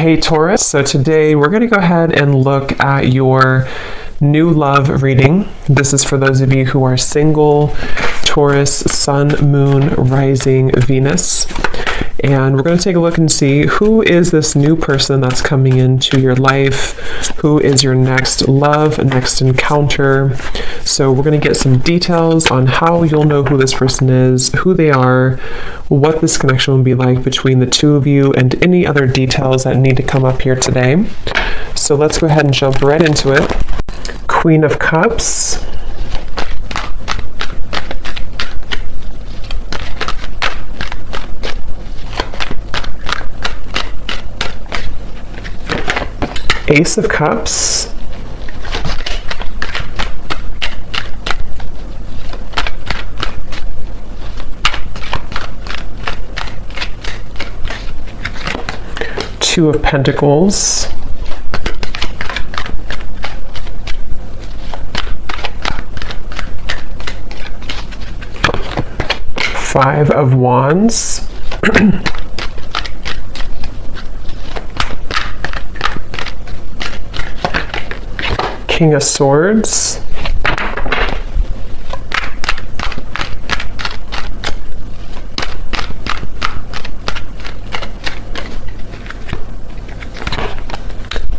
Hey Taurus, so today we're going to go ahead and look at your new love reading. This is for those of you who are single, Taurus, Sun, Moon, Rising, Venus. And we're going to take a look and see who is this new person that's coming into your life, who is your next love, next encounter. So we're going to get some details on how you'll know who this person is, who they are, what this connection will be like between the two of you, and any other details that need to come up here today. So let's go ahead and jump right into it. Queen of Cups. Ace of Cups. Two of Pentacles. Five of Wands. King of Swords.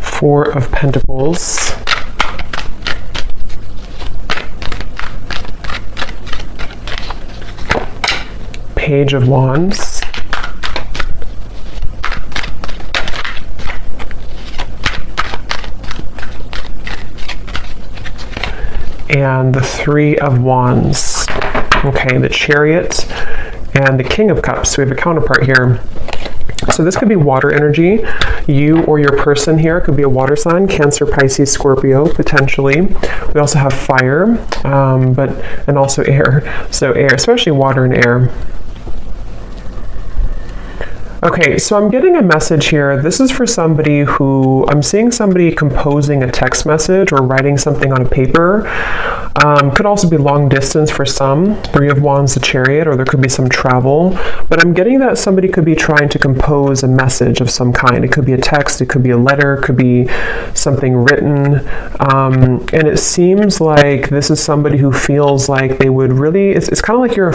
Four of Pentacles. Page of Wands. And the Three of Wands. Okay, the Chariot and the King of Cups. So we have a counterpart here. So this could be water energy. You or your person here could be a water sign, Cancer, Pisces, Scorpio, potentially. We also have fire, and also air. So air, especially water and air. Okay, so I'm getting a message here. This is for somebody who, I'm seeing somebody composing a text message or writing something on a paper. Could also be long distance for some. Three of Wands, the Chariot, or there could be some travel. But I'm getting that somebody could be trying to compose a message of some kind. It could be a text, it could be a letter, it could be something written. And it seems like this is somebody who feels like they would really, it's kind of like you're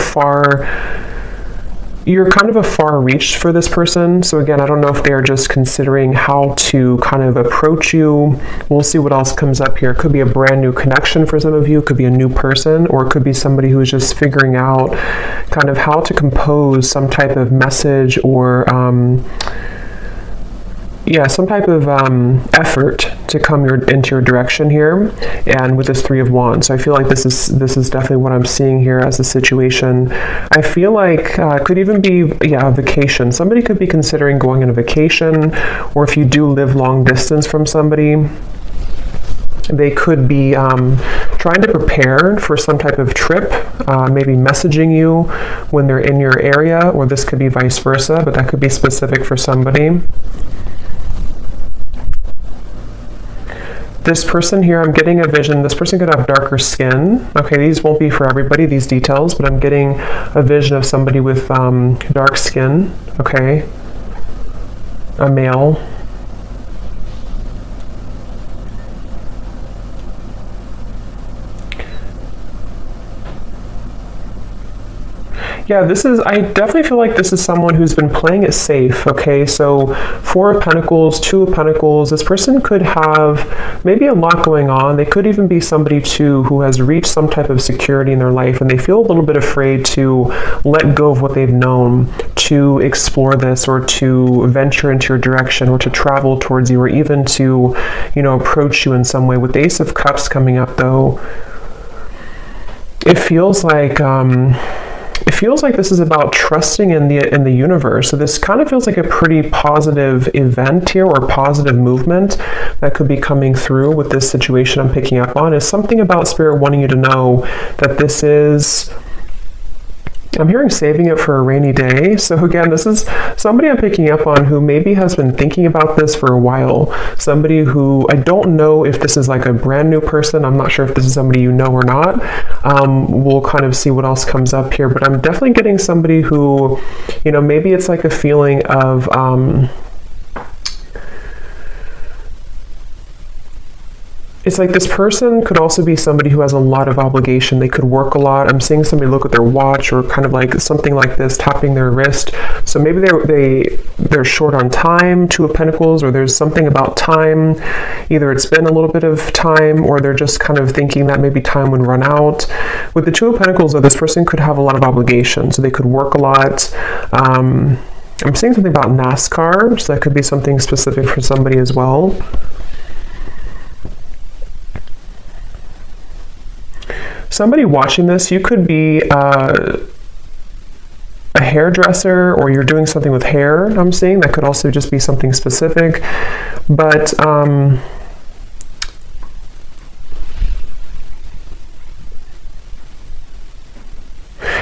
kind of a far reach for this person. So again, I don't know if they're just considering how to kind of approach you. We'll see what else comes up here. It could be a brand new connection for some of you. It could be a new person, or it could be somebody who is just figuring out kind of how to compose some type of message or some type of effort to come into your direction here, and with this Three of Wands. So I feel like this is definitely what I'm seeing here as a situation. I feel like it could even be a vacation. Somebody could be considering going on a vacation, or if you do live long distance from somebody, they could be trying to prepare for some type of trip, maybe messaging you when they're in your area, or this could be vice versa, but that could be specific for somebody. This person here, I'm getting a vision. This person could have darker skin. Okay, these won't be for everybody, these details, but I'm getting a vision of somebody with dark skin. Okay, a male. Yeah, I definitely feel like this is someone who's been playing it safe, okay? So Four of Pentacles, Two of Pentacles, this person could have maybe a lot going on. They could even be somebody too who has reached some type of security in their life, and they feel a little bit afraid to let go of what they've known, to explore this, or to venture into your direction, or to travel towards you, or even to, approach you in some way. With the Ace of Cups coming up though, it feels like this is about trusting in the universe. So this kind of feels like a pretty positive event here, or positive movement that could be coming through with this situation I'm picking up on. Is something about Spirit wanting you to know that this is, I'm hearing saving it for a rainy day. So again, this is somebody I'm picking up on who maybe has been thinking about this for a while. Somebody who, I don't know if this is like a brand new person. I'm not sure if this is somebody you know or not. We'll kind of see what else comes up here. But I'm definitely getting somebody who, maybe it's like a feeling of, it's like this person could also be somebody who has a lot of obligation. They could work a lot. I'm seeing somebody look at their watch or kind of like something like this, tapping their wrist. So maybe they're short on time, Two of Pentacles, or there's something about time. Either it's been a little bit of time, or they're just kind of thinking that maybe time would run out. With the Two of Pentacles, though, this person could have a lot of obligation. So they could work a lot. I'm seeing something about NASCAR, so that could be something specific for somebody as well. Somebody watching this, you could be a hairdresser, or you're doing something with hair, I'm seeing. That could also just be something specific. But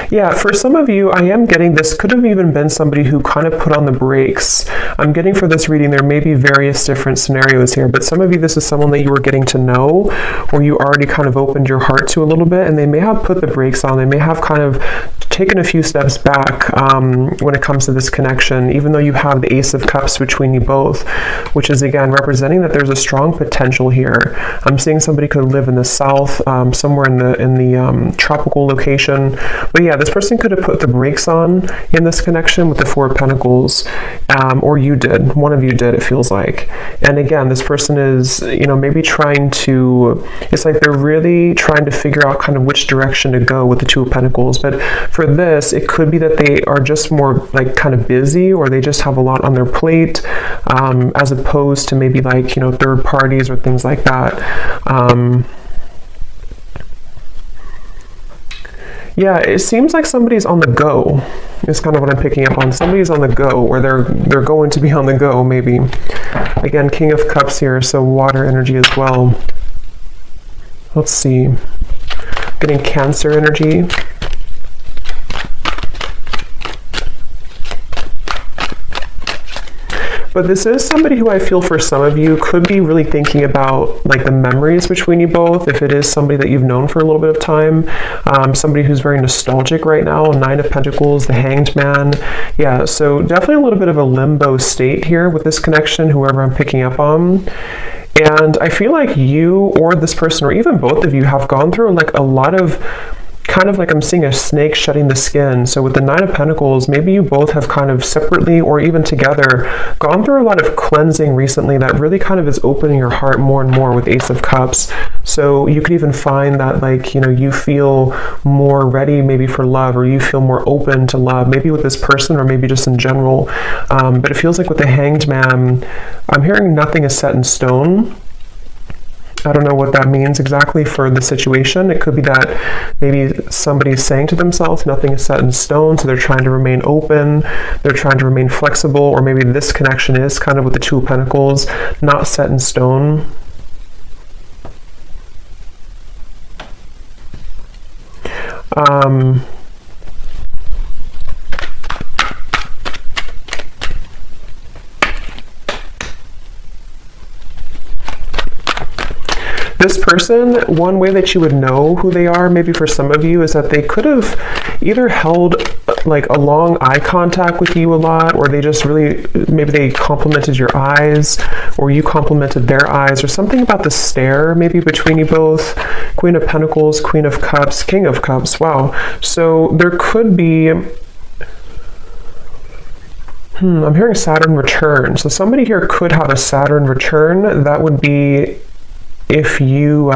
yeah, for some of you, I am getting this could have even been somebody who kind of put on the brakes. I'm getting for this reading, there may be various different scenarios here, but some of you, this is someone that you were getting to know, or you already kind of opened your heart to a little bit, and they may have put the brakes on. They may have kind of taken a few steps back when it comes to this connection, even though you have the Ace of Cups between you both, which is again representing that there's a strong potential here. I'm seeing somebody could live in the south, somewhere in the tropical location. But yeah, this person could have put the brakes on in this connection with the Four of Pentacles, or you did. One of you did, it feels like. And again, this person is, maybe trying to, it's like they're really trying to figure out kind of which direction to go with the Two of Pentacles. But for this, it could be that they are just more like kind of busy, or they just have a lot on their plate, as opposed to maybe like, third parties or things like that. Yeah, it seems like somebody's on the go. It's kind of what I'm picking up on. Somebody's on the go, or they're going to be on the go, maybe. Again, King of Cups here, so water energy as well. Let's see. Getting Cancer energy. But this is somebody who I feel for some of you could be really thinking about like the memories between you both. If it is somebody that you've known for a little bit of time, somebody who's very nostalgic right now, Nine of Pentacles, the Hanged Man. Yeah, so definitely a little bit of a limbo state here with this connection, whoever I'm picking up on. And I feel like you or this person, or even both of you, have gone through like a lot of kind of like I'm seeing a snake shedding the skin. So with the Nine of Pentacles, maybe you both have kind of separately or even together gone through a lot of cleansing recently that really kind of is opening your heart more and more with Ace of Cups. So you could even find that like, you feel more ready maybe for love, or you feel more open to love, maybe with this person or maybe just in general. But it feels like with the Hanged Man, I'm hearing nothing is set in stone. I don't know what that means exactly for the situation. It could be that maybe somebody's saying to themselves, nothing is set in stone, so they're trying to remain open, they're trying to remain flexible, or maybe this connection is kind of with the Two of Pentacles, not set in stone. This person, one way that you would know who they are, maybe for some of you, is that they could have either held like a long eye contact with you a lot, or they just really, maybe they complimented your eyes, or you complimented their eyes, or something about the stare maybe between you both. Queen of Pentacles, Queen of Cups, King of Cups. Wow. So there could be, I'm hearing Saturn return. So somebody here could have a Saturn return. That would be if you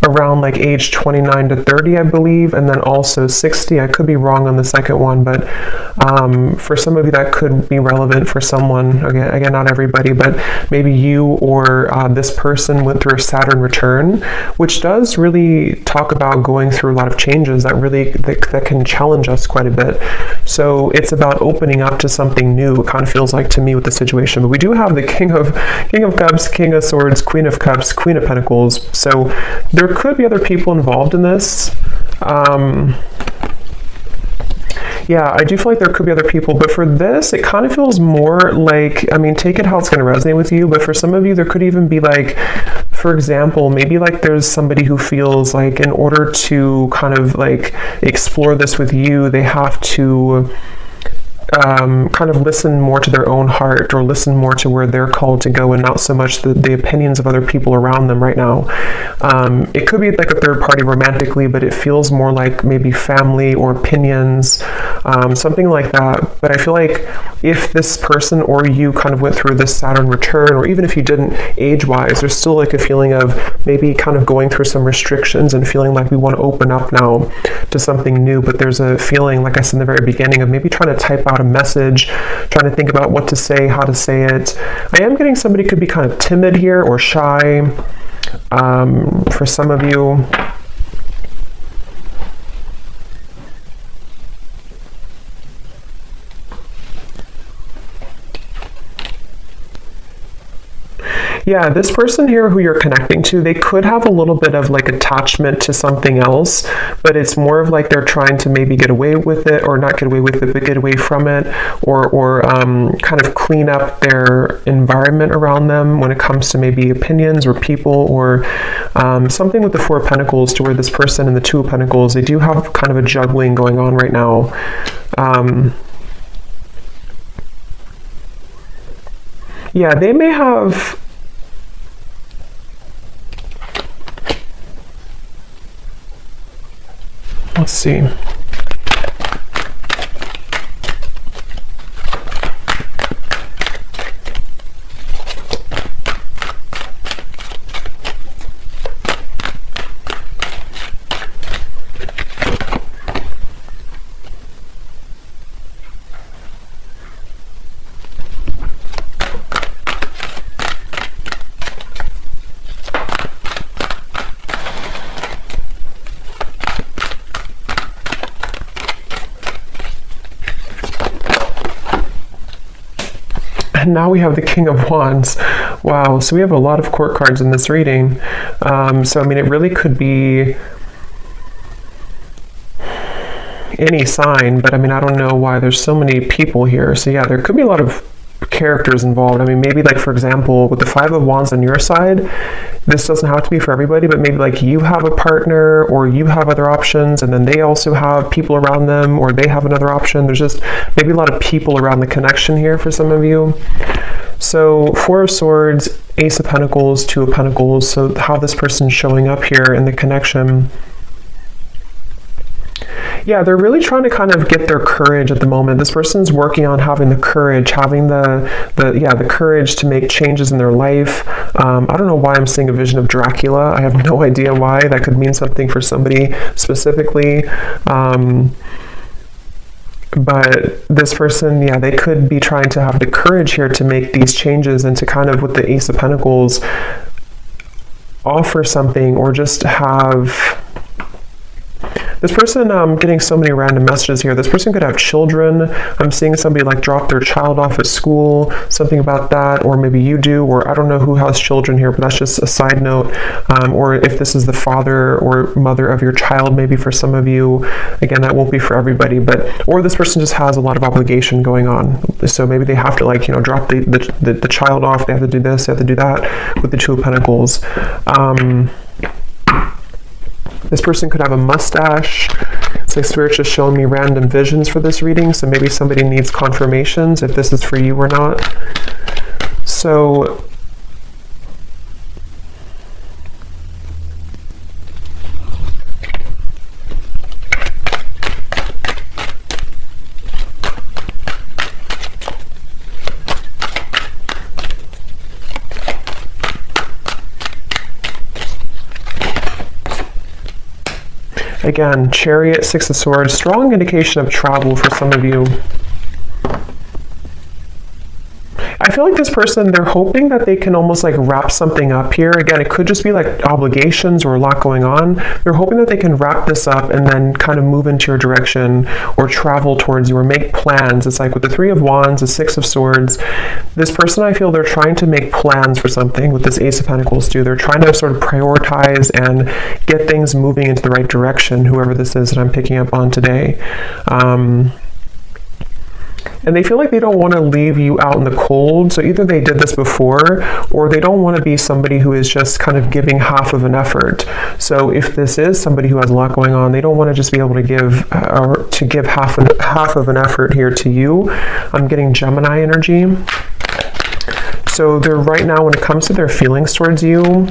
around like age 29 to 30, I believe, and then also 60. I could be wrong on the second one, but for some of you that could be relevant for someone. Again, not everybody, but maybe you or this person went through a Saturn return, which does really talk about going through a lot of changes that can challenge us quite a bit. So it's about opening up to something new, it kind of feels like to me with the situation. But we do have the King of Cups, King of Swords, Queen of Cups, Queen of Pentacles. So there could be other people involved in this. Yeah, I do feel like there could be other people, but for this, it kind of feels more like, I mean, take it how it's going to resonate with you, but for some of you, there could even be like, for example, maybe like there's somebody who feels like in order to kind of like explore this with you, they have to kind of listen more to their own heart, or listen more to where they're called to go, and not so much the opinions of other people around them right now. It could be like a third party romantically, but it feels more like maybe family or opinions, something like that. But I feel like if this person or you kind of went through this Saturn return, or even if you didn't age-wise, there's still like a feeling of maybe kind of going through some restrictions and feeling like we want to open up now to something new. But there's a feeling, like I said in the very beginning, of maybe trying to type out a message, trying to think about what to say, how to say it. I am getting somebody could be kind of timid here or shy, for some of you. Yeah, this person here who you're connecting to, they could have a little bit of like attachment to something else, but it's more of like they're trying to maybe get away with it, or not get away with it, but get away from it, or kind of clean up their environment around them when it comes to maybe opinions or people, or something with the Four of Pentacles, to where this person and the Two of Pentacles, they do have kind of a juggling going on right now. Yeah, they may have... Let's see. And now we have the King of Wands. Wow, so we have a lot of court cards in this reading. So, I mean, it really could be any sign, but I mean, I don't know why there's so many people here. So yeah, there could be a lot of characters involved. I mean, maybe like, for example, with the Five of Wands on your side, this doesn't have to be for everybody, but maybe like you have a partner, or you have other options, and then they also have people around them, or they have another option. There's just maybe a lot of people around the connection here for some of you. So Four of Swords, Ace of Pentacles, Two of Pentacles. So how this person's showing up here in the connection. Yeah, they're really trying to kind of get their courage at the moment. This person's working on having the courage, having the courage to make changes in their life. I don't know why I'm seeing a vision of Dracula. I have no idea why. That could mean something for somebody specifically. But this person, yeah, they could be trying to have the courage here to make these changes, and to kind of, with the Ace of Pentacles, offer something, or just have... This person, getting so many random messages here. This person could have children. I'm seeing somebody like drop their child off at school, something about that, or maybe you do, or I don't know who has children here, but that's just a side note. Or if this is the father or mother of your child, maybe for some of you. Again, that won't be for everybody, but, or this person just has a lot of obligation going on. So maybe they have to, like, you know, drop the child off. They have to do this, they have to do that with the Two of Pentacles. This person could have a mustache. It's like Spirit's just showing me random visions for this reading, so maybe somebody needs confirmations if this is for you or not. So again, Chariot, Six of Swords, strong indication of travel for some of you. I feel like this person, they're hoping that they can almost like wrap something up here. Again, it could just be like obligations or a lot going on. They're hoping that they can wrap this up and then kind of move into your direction, or travel towards you, or make plans. It's like with the Three of Wands, the Six of Swords, this person, I feel they're trying to make plans for something. With this Ace of Pentacles too, they're trying to sort of prioritize and get things moving into the right direction, whoever this is that I'm picking up on today. And they feel like they don't want to leave you out in the cold. So either they did this before, or they don't want to be somebody who is just kind of giving half of an effort. So if this is somebody who has a lot going on, they don't want to just be able to give half of an effort here to you. I'm getting Gemini energy. So they're right now, when it comes to their feelings towards you,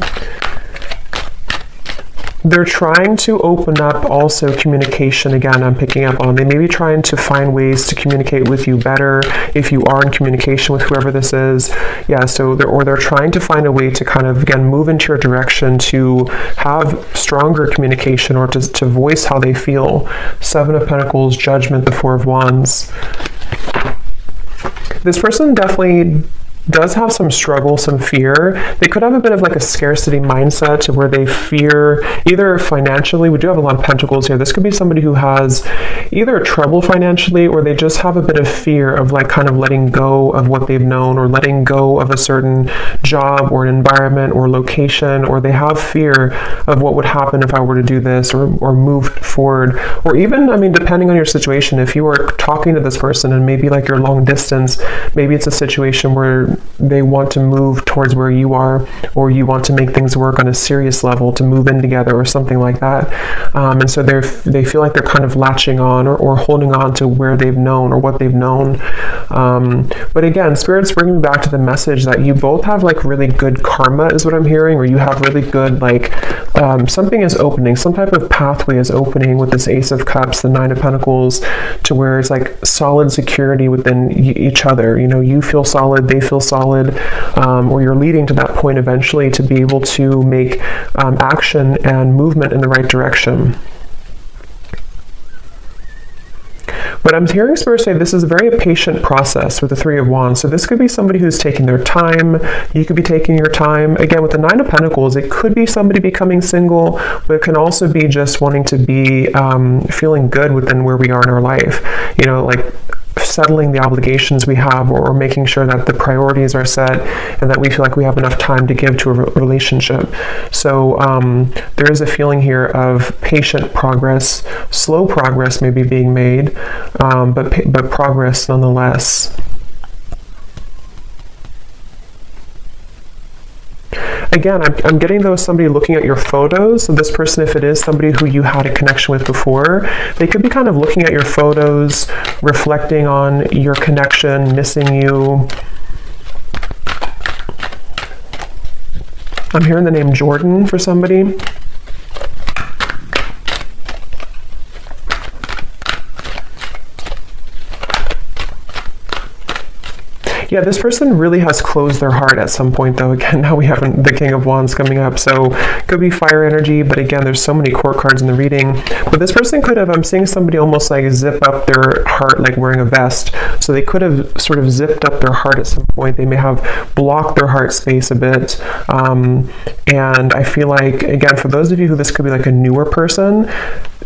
they're trying to open up also communication. Again, I'm picking up on, they may be trying to find ways to communicate with you better if you are in communication with whoever this is. Yeah, so they're trying to find a way to kind of, again, move into your direction to have stronger communication, or to voice how they feel. Seven of Pentacles, Judgment, the Four of Wands. This person definitely does have some struggle, some fear. They could have a bit of like a scarcity mindset, to where they fear either financially. We do have a lot of pentacles here. This could be somebody who has either trouble financially, or they just have a bit of fear of like kind of letting go of what they've known, or letting go of a certain job or an environment or location, or they have fear of what would happen if I were to do this, or move forward. Or even, I mean, depending on your situation, if you are talking to this person and maybe like you're long distance, maybe it's a situation where they want to move towards where you are, or you want to make things work on a serious level to move in together, or something like that. And so they feel like they're kind of latching on, or holding on to where they've known, or what they've known. But again, Spirit's bringing me back to the message that you both have like really good karma, is what I'm hearing, or you have really good, like, something is opening, some type of pathway is opening with this Ace of Cups, the Nine of Pentacles, to where it's like solid security within each other. You know, you feel solid, they feel solid, or you're leading to that point eventually to be able to make action and movement in the right direction. But I'm hearing Spirit say this is a very patient process with the Three of Wands. So this could be somebody who's taking their time. You could be taking your time. Again, with the Nine of Pentacles, it could be somebody becoming single, but it can also be just wanting to be feeling good within where we are in our life. You know, like settling the obligations we have, or making sure that the priorities are set and that we feel like we have enough time to give to a relationship. So there is a feeling here of patient progress, slow progress maybe being made, but progress nonetheless. Again, I'm getting though somebody looking at your photos. So this person, if it is somebody who you had a connection with before, they could be kind of looking at your photos, reflecting on your connection, missing you. I'm hearing the name Jordan for somebody. Yeah, this person really has closed their heart at some point, though. Again, now we have the King of Wands coming up, so could be fire energy, but again, there's so many court cards in the reading. But this person could have, I'm seeing somebody almost like zip up their heart, like wearing a vest. So they could have sort of zipped up their heart at some point. They may have blocked their heart space a bit. And I feel like, again, for those of you who this could be like a newer person,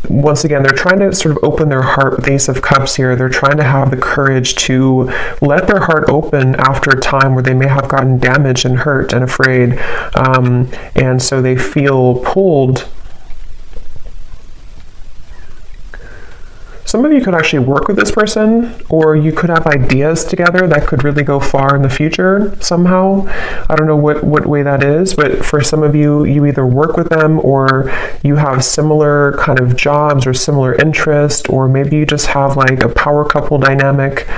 once again, they're trying to sort of open their heart with Ace of Cups here. They're trying to have the courage to let their heart open after a time where they may have gotten damaged and hurt and afraid. And so they feel pulled. Some of you could actually work with this person, or you could have ideas together that could really go far in the future somehow. I don't know what way that is, but for some of you, you either work with them, or you have similar kind of jobs or similar interest, or maybe you just have like a power couple dynamic.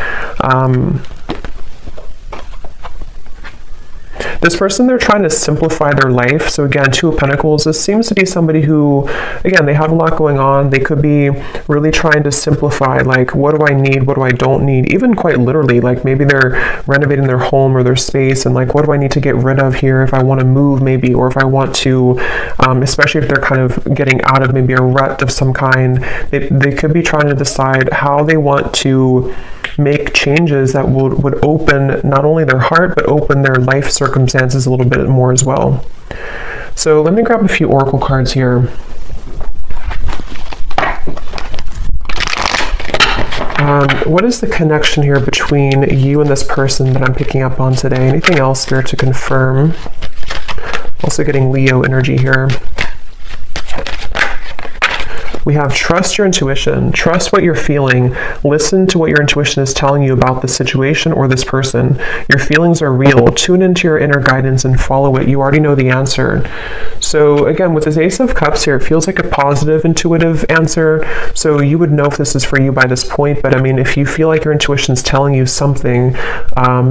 This person, they're trying to simplify their life. So again, Two of Pentacles, this seems to be somebody who, again, they have a lot going on. They could be really trying to simplify, like, what do I need? What do I don't need? Even quite literally, like maybe they're renovating their home or their space, and like, what do I need to get rid of here if I want to move maybe, or if I want to, especially if they're kind of getting out of maybe a rut of some kind, they could be trying to decide how they want to make changes that would open not only their heart, but open their life circumstances a little bit more as well. So let me grab a few oracle cards here. What is the connection here between you and this person that I'm picking up on today? Anything else, Spirit, to confirm? Also getting Leo energy here. We have trust your intuition, trust what you're feeling, listen to what your intuition is telling you about this situation or this person. Your feelings are real. Tune into your inner guidance and follow it. You already know the answer. So again, with this Ace of Cups here, it feels like a positive, intuitive answer. So you would know if this is for you by this point. But I mean, if you feel like your intuition is telling you something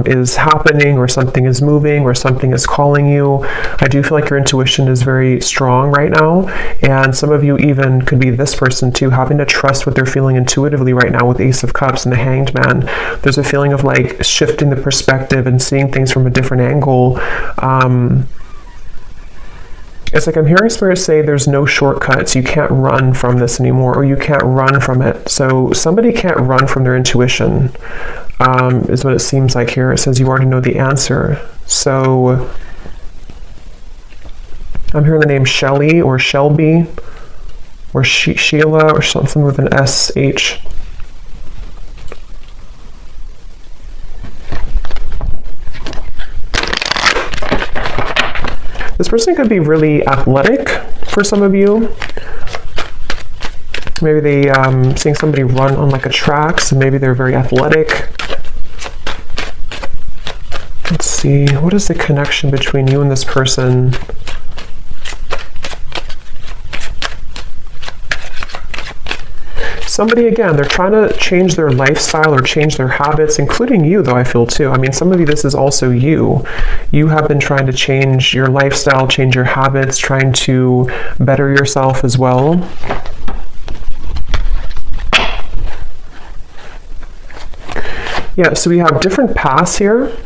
is happening, or something is moving, or something is calling you, I do feel like your intuition is very strong right now. And some of you even could be this person too, having to trust what they're feeling intuitively right now with Ace of Cups and the Hanged Man. There's a feeling of like shifting the perspective and seeing things from a different angle. It's like I'm hearing Spirit say there's no shortcuts. You can't run from this anymore, or you can't run from it. So somebody can't run from their intuition, is what it seems like here. It says you already know the answer. So I'm hearing the name Shelly or Shelby or Sheila or something with an SH. This person could be really athletic for some of you. Maybe they seeing somebody run on like a track, so maybe they're very athletic. Let's see, what is the connection between you and this person? Somebody, again, they're trying to change their lifestyle or change their habits, including you, though, I feel, too. I mean, some of you, this is also you. You have been trying to change your lifestyle, change your habits, trying to better yourself as well. Yeah, so we have different paths here.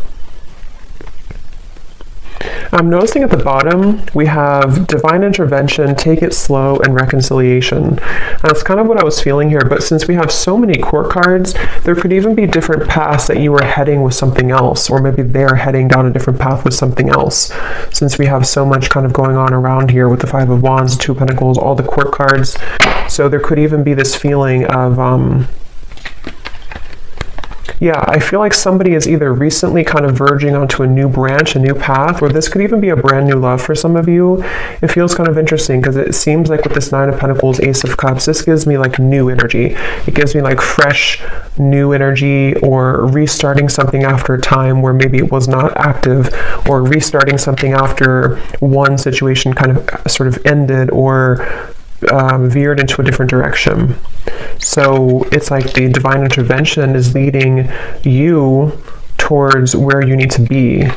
I'm noticing at the bottom, we have divine intervention, take it slow, and reconciliation. That's kind of what I was feeling here, but since we have so many court cards, there could even be different paths that you are heading with something else, or maybe they're heading down a different path with something else. Since we have so much kind of going on around here with the Five of Wands, Two of Pentacles, all the court cards, so there could even be this feeling of, yeah, I feel like somebody is either recently kind of verging onto a new branch, a new path, or this could even be a brand new love for some of you. It feels kind of interesting because it seems like with this Nine of Pentacles, Ace of Cups, this gives me like new energy. It gives me like fresh, new energy, or restarting something after a time where maybe it was not active, or restarting something after one situation kind of sort of ended or veered into a different direction. So it's like the divine intervention is leading you towards where you need to be.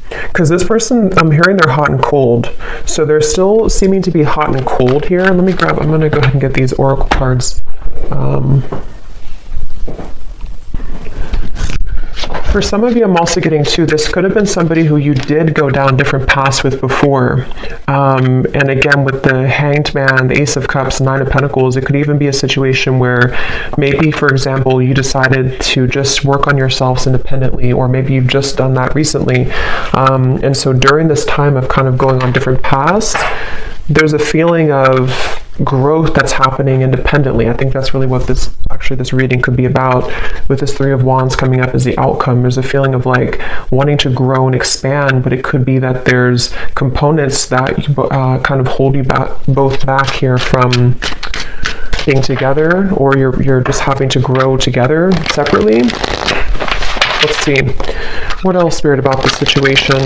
Because this person, I'm hearing they're hot and cold. So they're still seeming to be hot and cold here. Let me grab, I'm going to go ahead and get these oracle cards. For some of you, I'm also getting too, this could have been somebody who you did go down different paths with before. And again, with the Hanged Man, the Ace of Cups, Nine of Pentacles, it could even be a situation where maybe, for example, you decided to just work on yourselves independently, or maybe you've just done that recently. And so during this time of kind of going on different paths, there's a feeling of growth that's happening independently. I think that's really what this reading could be about. With this Three of Wands coming up as the outcome, there's a feeling of like wanting to grow and expand, but it could be that there's components that kind of hold you both back here from being together, or you're just having to grow together separately. Let's see. What else, Spirit, about this situation?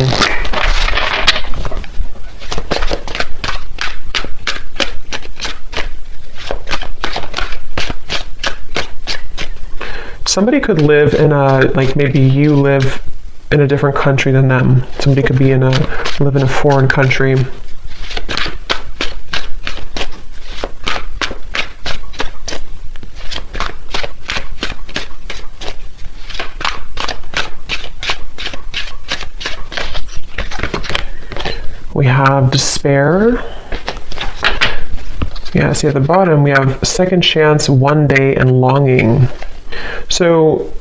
Somebody could live in a, like maybe you live in a different country than them. Somebody could be live in a foreign country. We have despair. Yeah, see at the bottom we have second chance, one day, and longing. So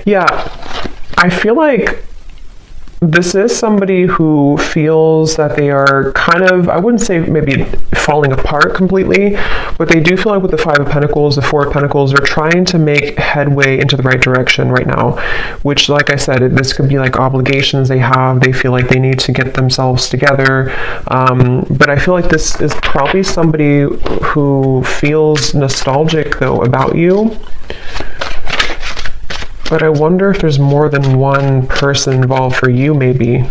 yeah, I feel like This is somebody who feels that they are kind of, I wouldn't say maybe falling apart completely, but they do feel like with the Five of Pentacles, the Four of Pentacles, they're trying to make headway into the right direction right now, which, like I said, this could be like obligations they have. They feel like they need to get themselves together. But I feel like this is probably somebody who feels nostalgic, though, about you. But I wonder if there's more than one person involved for you, maybe.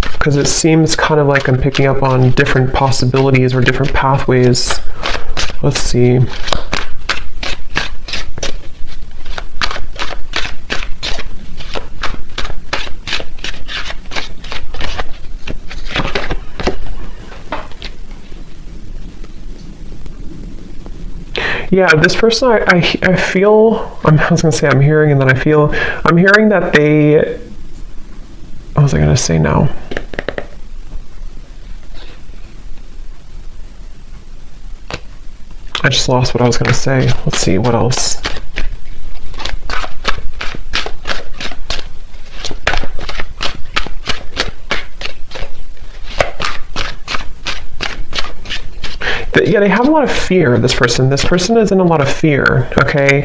Because it seems kind of like I'm picking up on different possibilities or different pathways. Let's see. Yeah, this person, I feel, I was going to say I'm hearing, and then I'm hearing that they, what was I going to say now? I just lost what I was going to say. Let's see, what else? Yeah, they have a lot of fear, this person. This person is in a lot of fear, okay?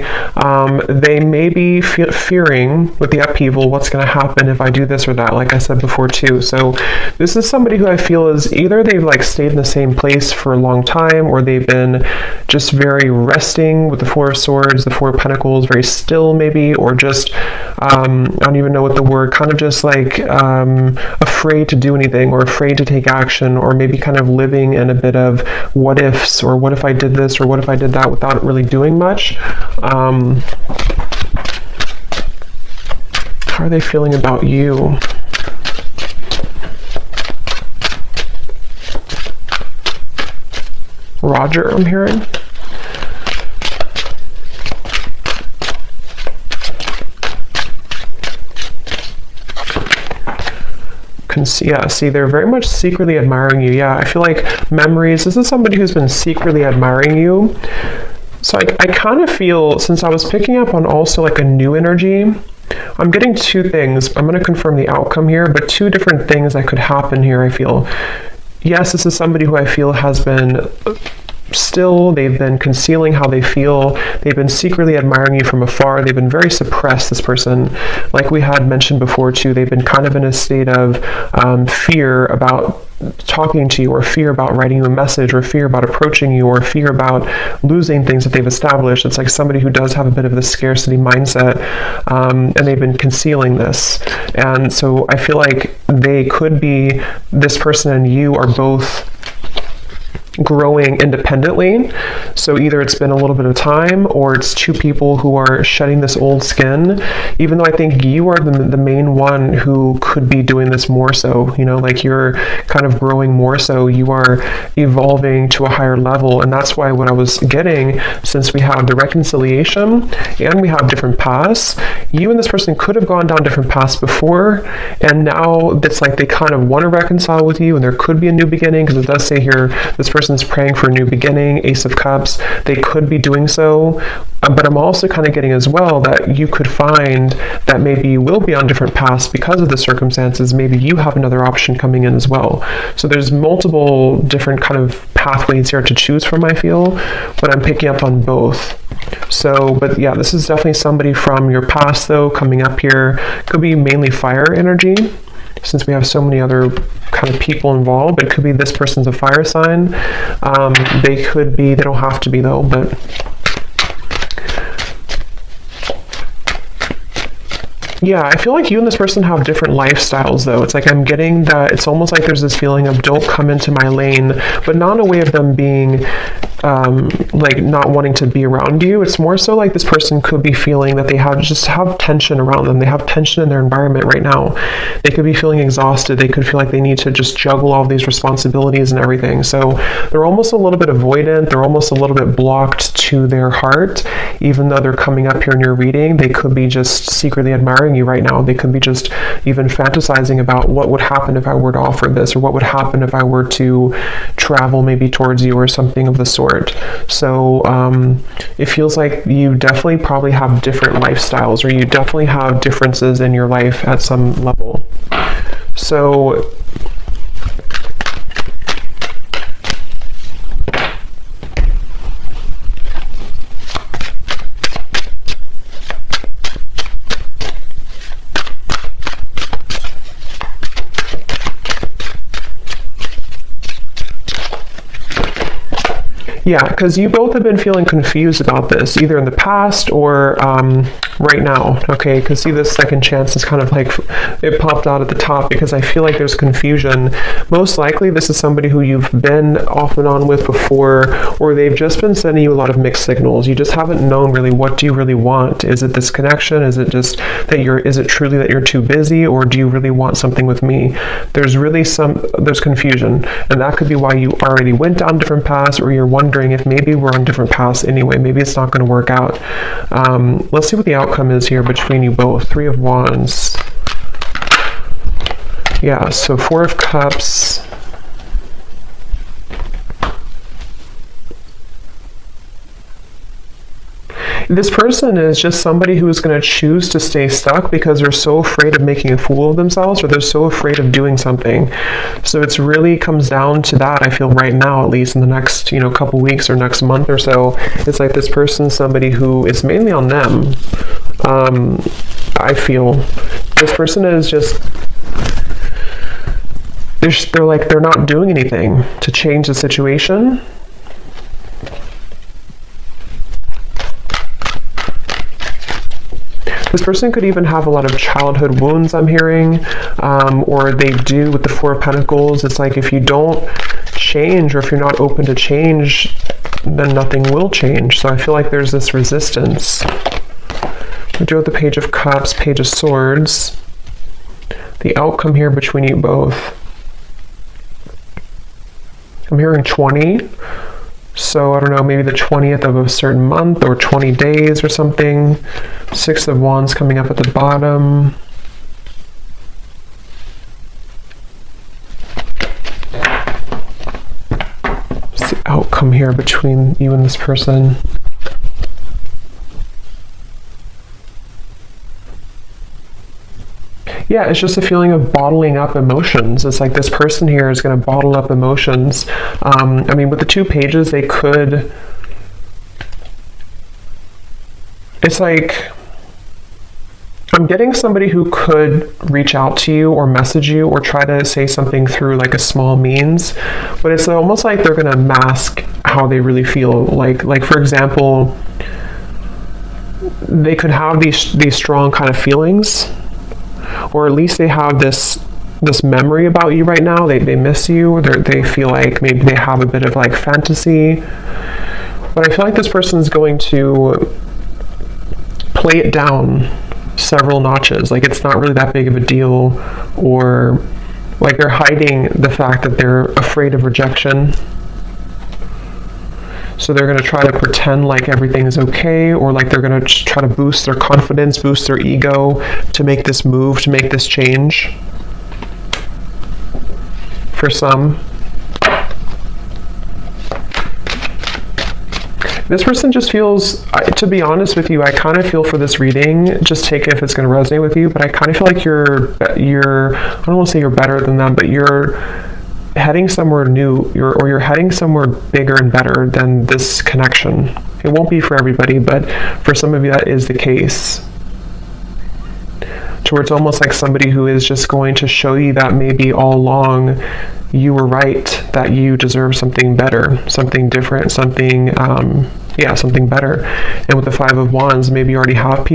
They may be fearing with the upheaval what's going to happen if I do this or that, like I said before too. So this is somebody who I feel is either they've like stayed in the same place for a long time, or they've been just very resting with the Four of Swords, the Four of Pentacles, very still maybe, or just, I don't even know what the word, kind of just like afraid to do anything, or afraid to take action, or maybe kind of living in a bit of what ifs, or what if I did this, or what if I did that, without really doing much. How are they feeling about you? Roger, I'm hearing. Yeah, see, they're very much secretly admiring you. Yeah, I feel like memories, this is somebody who's been secretly admiring you. So I kind of feel, since I was picking up on also like a new energy, I'm getting two things. I'm going to confirm the outcome here, but two different things that could happen here, I feel. Yes, this is somebody who I feel has been still, they've been concealing how they feel, they've been secretly admiring you from afar, they've been very suppressed, this person. Like we had mentioned before too, they've been kind of in a state of fear about talking to you, or fear about writing you a message, or fear about approaching you, or fear about losing things that they've established. It's like somebody who does have a bit of the scarcity mindset, and they've been concealing this. And so I feel like they could be, this person and you are both growing independently. So either it's been a little bit of time, or it's two people who are shedding this old skin, even though I think you are the main one who could be doing this more so, you know, like you're kind of growing more so, you are evolving to a higher level. And that's why what I was getting, since we have the reconciliation and we have different paths, you and this person could have gone down different paths before, and now it's like they kind of want to reconcile with you, and there could be a new beginning, because it does say here this person's praying for a new beginning, Ace of Cups. They could be doing so, but I'm also kind of getting as well that you could find that maybe you will be on different paths because of the circumstances. Maybe you have another option coming in as well. So there's multiple different kind of pathways here to choose from, I feel, but I'm picking up on both. So, but yeah, this is definitely somebody from your past though coming up here. Could be mainly fire energy, since we have so many other kind of people involved, but it could be this person's a fire sign. They could be, they don't have to be though, but yeah, I feel like you and this person have different lifestyles though. It's like I'm getting that it's almost like there's this feeling of don't come into my lane, but not in a way of them being like not wanting to be around you. It's more so like this person could be feeling that they have tension around them. They have tension in their environment right now. They could be feeling exhausted. They could feel like they need to just juggle all these responsibilities and everything. So they're almost a little bit avoidant. They're almost a little bit blocked to their heart. Even though they're coming up here in your reading, they could be just secretly admiring you right now. They could be just even fantasizing about what would happen if I were to offer this, or what would happen if I were to travel maybe towards you, or something of the sort. apart. So it feels like you definitely probably have different lifestyles, or you definitely have differences in your life at some level. So yeah, because you both have been feeling confused about this, either in the past or right now, okay? Because see, this second chance is kind of like, it popped out at the top because I feel like there's confusion. Most likely, this is somebody who you've been off and on with before, or they've just been sending you a lot of mixed signals. You just haven't known really, what do you really want? Is it this connection? Is it just that is it truly that you're too busy, or do you really want something with me? There's really there's confusion, and that could be why you already went down different paths, or you're wondering if maybe we're on different paths anyway. Maybe it's not going to work out. Let's see what the outcome is here between you both. 3 of Wands. Yeah, so 4 of Cups. This person is just somebody who is going to choose to stay stuck because they're so afraid of making a fool of themselves, or they're so afraid of doing something. So it's really comes down to that, I feel, right now, at least in the next, couple weeks or next month or so. It's like this person's somebody who, it's mainly on them. I feel this person is just, they're not doing anything to change the situation. This person could even have a lot of childhood wounds, I'm hearing, or they do with the 4 of Pentacles. It's like if you don't change, or if you're not open to change, then nothing will change. So I feel like there's this resistance. We do have the Page of Cups, Page of Swords. The outcome here between you both. I'm hearing 20. So I don't know, maybe the 20th of a certain month, or 20 days or something. 6 of Wands coming up at the bottom. What's the outcome here between you and this person? Yeah, it's just a feeling of bottling up emotions. It's like this person here is going to bottle up emotions. I mean, with the 2 pages, they could... It's like... I'm getting somebody who could reach out to you or message you or try to say something through like a small means, but it's almost like they're going to mask how they really feel. Like for example, they could have these strong kind of feelings, or at least they have this memory about you right now. They miss you, or they feel like maybe they have a bit of like fantasy. But I feel like this person is going to play it down several notches. Like it's not really that big of a deal, or like they're hiding the fact that they're afraid of rejection. So they're going to try to pretend like everything is okay, or like they're going to try to boost their confidence, boost their ego to make this move, to make this change. For some. This person just feels, to be honest with you, I kind of feel for this reading, just take it if it's going to resonate with you, but I kind of feel like you're I don't want to say you're better than them, but you're heading somewhere new, or you're heading somewhere bigger and better than this connection. It won't be for everybody, but for some of you that is the case. To where it's almost like somebody who is just going to show you that maybe all along you were right, that you deserve something better, something different, something something better. And with the 5 of Wands, maybe you already have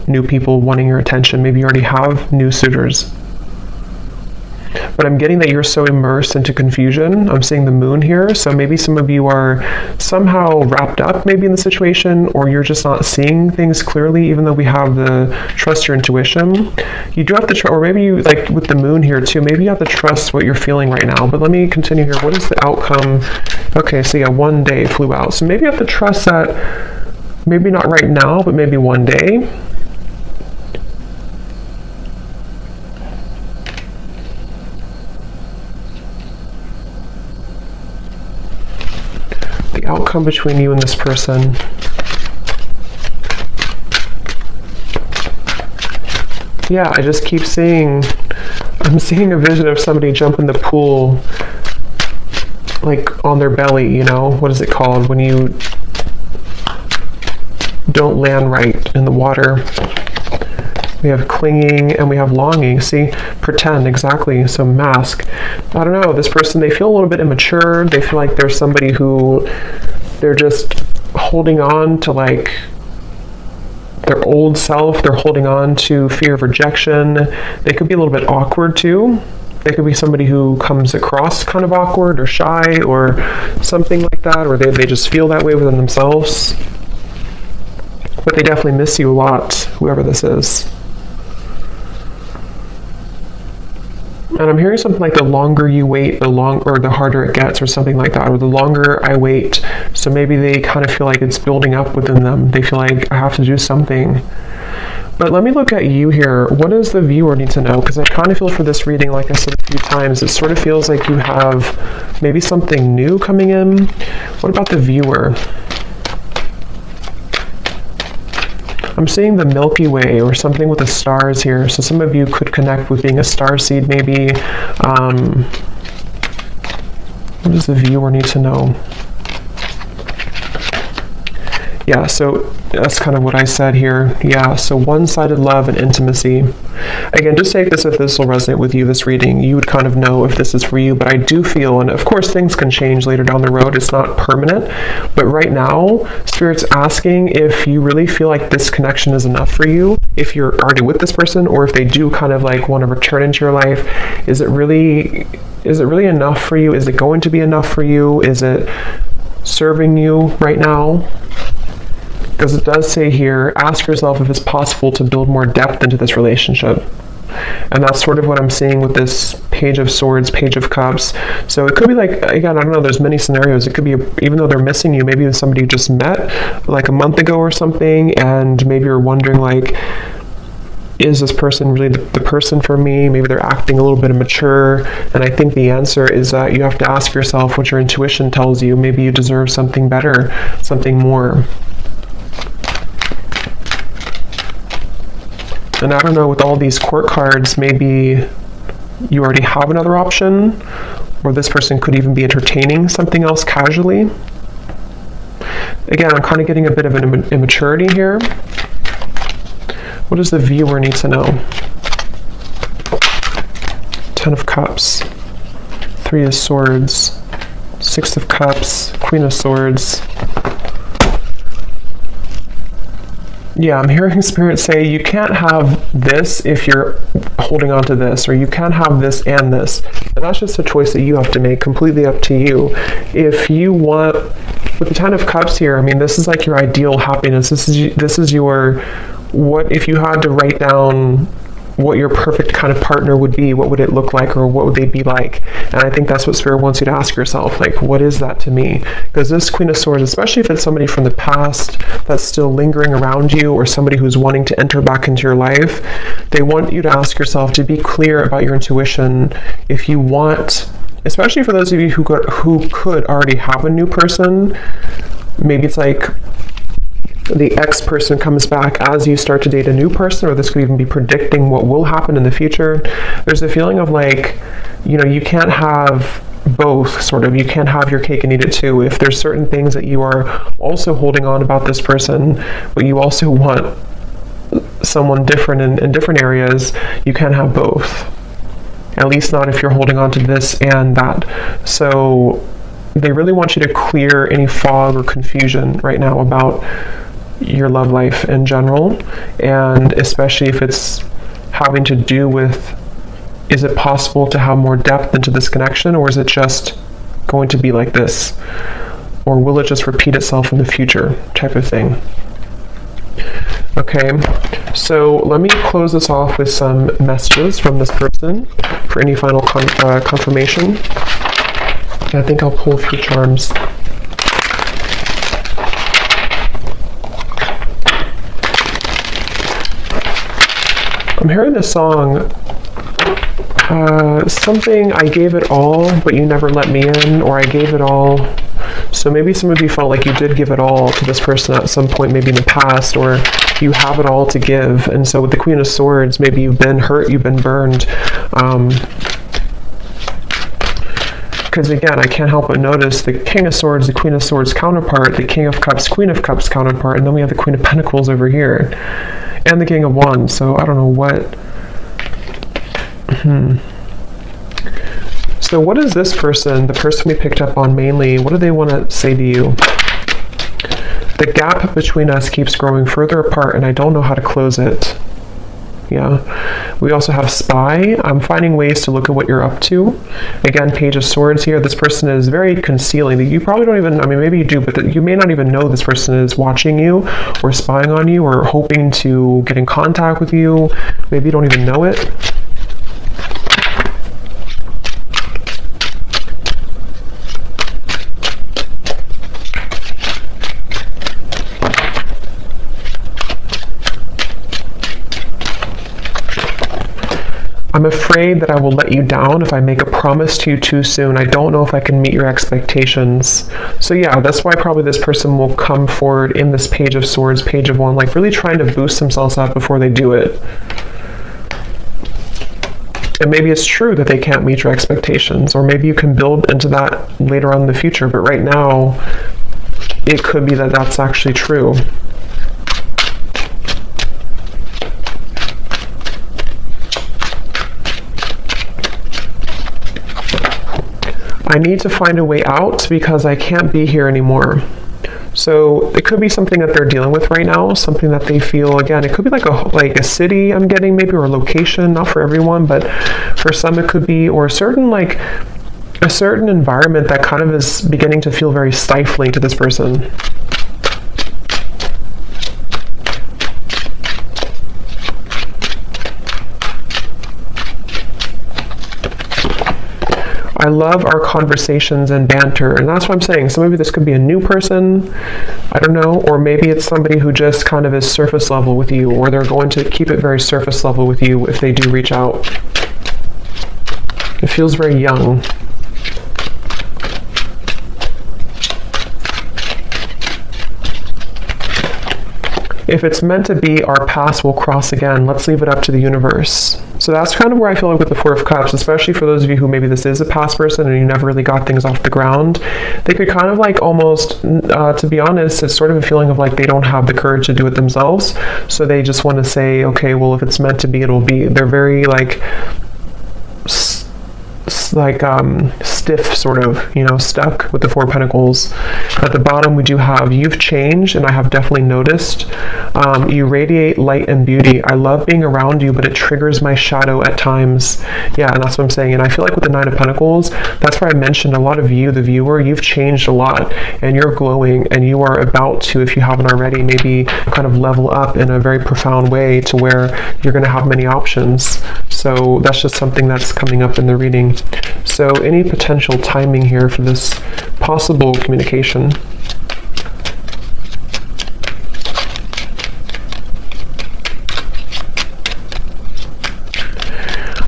new people wanting your attention. Maybe you already have new suitors. But I'm getting that you're so immersed into confusion. I'm seeing the moon here, so maybe some of you are somehow wrapped up maybe in the situation, or you're just not seeing things clearly, even though we have the trust your intuition. You do have to or maybe you, like with the moon here too, maybe you have to trust what you're feeling right now. But let me continue here. What is the outcome? Okay, so yeah, 1 day flew out. So maybe you have to trust that, maybe not right now, but maybe one day. The outcome between you and this person. Yeah, I just keep seeing, I'm seeing a vision of somebody jump in the pool, like on their belly, you know? What is it called when you don't land right in the water? We have clinging and we have longing. See, pretend, exactly. So mask. I don't know, this person, they feel a little bit immature. They feel like there's somebody who they're just holding on to, like their old self. They're holding on to fear of rejection. They could be a little bit awkward too. They could be somebody who comes across kind of awkward or shy or something like that, or they just feel that way within themselves. But they definitely miss you a lot, whoever this is. And I'm hearing something like the longer you wait, the harder it gets, or something like that, or the longer I wait. So maybe they kind of feel like it's building up within them. They feel like I have to do something. But let me look at you here. What does the viewer need to know? Because I kind of feel for this reading, like I said a few times, it sort of feels like you have maybe something new coming in. What about the viewer? I'm seeing the Milky Way or something with the stars here. So some of you could connect with being a starseed maybe. What does the viewer need to know? Yeah, so that's kind of what I said here. Yeah, so one-sided love and intimacy. Again, just take this if this will resonate with you, this reading. You would kind of know if this is for you, but I do feel, and of course things can change later down the road, it's not permanent, but right now, Spirit's asking if you really feel like this connection is enough for you, if you're already with this person, or if they do kind of like want to return into your life. Is it really enough for you? Is it going to be enough for you? Is it serving you right now? Because it does say here, ask yourself if it's possible to build more depth into this relationship. And that's sort of what I'm seeing with this Page of Swords, Page of Cups. So it could be like, again, I don't know, there's many scenarios. It could be, even though they're missing you, maybe it's somebody you just met like a month ago or something, and maybe you're wondering like, is this person really the person for me? Maybe they're acting a little bit immature. And I think the answer is that you have to ask yourself what your intuition tells you. Maybe you deserve something better, something more. And I don't know, with all these court cards, maybe you already have another option, or this person could even be entertaining something else casually. Again, I'm kind of getting a bit of an immaturity here. What does the viewer need to know? Ten of Cups, Three of Swords, Six of Cups, Queen of Swords. Yeah, I'm hearing Spirit say you can't have this if you're holding on to this, or you can't have this and this. And that's just a choice that you have to make, completely up to you. If you want, with the Ten of Cups here, I mean, this is like your ideal happiness. This is your, what if you had to write down what your perfect kind of partner would be, what would it look like, or what would they be like? And I think that's what Spirit wants you to ask yourself, like, what is that to me? Because this Queen of Swords, especially if it's somebody from the past that's still lingering around you, or somebody who's wanting to enter back into your life, they want you to ask yourself to be clear about your intuition. If you want, especially for those of you who could already have a new person, maybe it's like the ex-person comes back as you start to date a new person, or this could even be predicting what will happen in the future. There's a feeling of like, you know, you can't have both, sort of. You can't have your cake and eat it too. If there's certain things that you are also holding on about this person, but you also want someone different in different areas, you can't have both. At least not if you're holding on to this and that. So they really want you to clear any fog or confusion right now about your love life in general, and especially if it's having to do with, is it possible to have more depth into this connection, or is it just going to be like this, or will it just repeat itself in the future, type of thing. Okay, so let me close this off with some messages from this person for any final confirmation. I think I'll pull a few charms. I'm hearing this song, something, I gave it all, but you never let me in, or I gave it all, So maybe some of you felt like you did give it all to this person at some point, maybe in the past, or you have it all to give. And so with the Queen of Swords, maybe you've been hurt, you've been burned. Because again, I can't help but notice the King of Swords, the Queen of Swords counterpart, the King of Cups, Queen of Cups counterpart, and then we have the Queen of Pentacles over here, and the King of Wands. So I don't know what... So what is this person, the person we picked up on mainly, what do they want to say to you? The gap between us keeps growing further apart, and I don't know how to close it. Yeah. We also have Spy. I'm finding ways to look at what you're up to. Again, Page of Swords here. This person is very concealing. You probably don't even, I mean, maybe you do, but you may not even know this person is watching you or spying on you or hoping to get in contact with you. Maybe you don't even know it. I'm afraid that I will let you down if I make a promise to you too soon. I don't know if I can meet your expectations. So yeah, that's why probably this person will come forward in this Page of Swords, Page of Wands, like really trying to boost themselves up before they do it. And maybe it's true that they can't meet your expectations, or maybe you can build into that later on in the future, but right now, it could be that that's actually true. I need to find a way out because I can't be here anymore. So it could be something that they're dealing with right now, something that they feel, again, it could be like a city I'm getting maybe, or a location, not for everyone, but for some it could be, or a certain environment that kind of is beginning to feel very stifling to this person. I love our conversations and banter, and that's what I'm saying. So maybe this could be a new person, I don't know, or maybe it's somebody who just kind of is surface level with you, or they're going to keep it very surface level with you if they do reach out. It feels very young. If it's meant to be, our paths will cross again. Let's leave it up to the universe. So that's kind of where I feel like with the Four of Cups, especially for those of you who maybe this is a past person and you never really got things off the ground, they could kind of like almost, to be honest, it's sort of a feeling of like they don't have the courage to do it themselves. So they just want to say, okay, well, if it's meant to be, it'll be. They're very stiff, sort of, stuck with the Four of Pentacles. At the bottom we do have, you've changed, and I have definitely noticed. You radiate light and beauty. I love being around you, but it triggers my shadow at times. Yeah, and that's what I'm saying. And I feel like with the Nine of Pentacles, that's where I mentioned a lot of you, the viewer, you've changed a lot, and you're glowing, and you are about to, if you haven't already, maybe kind of level up in a very profound way to where you're going to have many options. So that's just something that's coming up in the reading. So any potential timing here for this possible communication?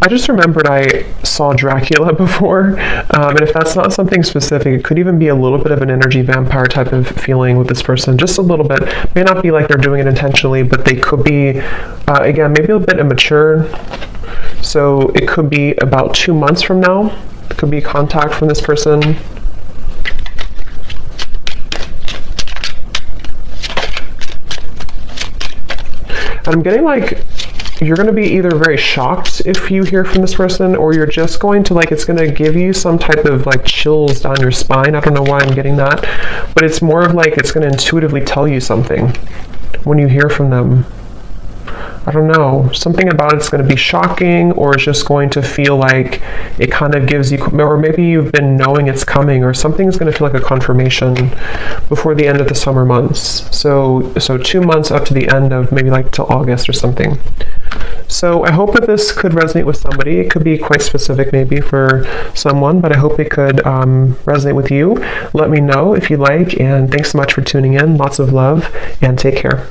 I just remembered I saw Dracula before, and if that's not something specific, it could even be a little bit of an energy vampire type of feeling with this person, just a little bit. May not be like they're doing it intentionally, but they could be, again, maybe a bit immature. So it could be about 2 months from now. It could be contact from this person. And I'm getting like, you're going to be either very shocked if you hear from this person, or you're just going to it's going to give you some type of chills down your spine. I don't know why I'm getting that, but it's more of it's going to intuitively tell you something when you hear from them. I don't know, something about it's going to be shocking, or it's just going to feel like it kind of gives you, or maybe you've been knowing it's coming, or something's going to feel like a confirmation before the end of the summer months. So 2 months up to the end of maybe till August or something. So I hope that this could resonate with somebody. It could be quite specific maybe for someone, but I hope it could resonate with you. Let me know if you like, and thanks so much for tuning in. Lots of love, and take care.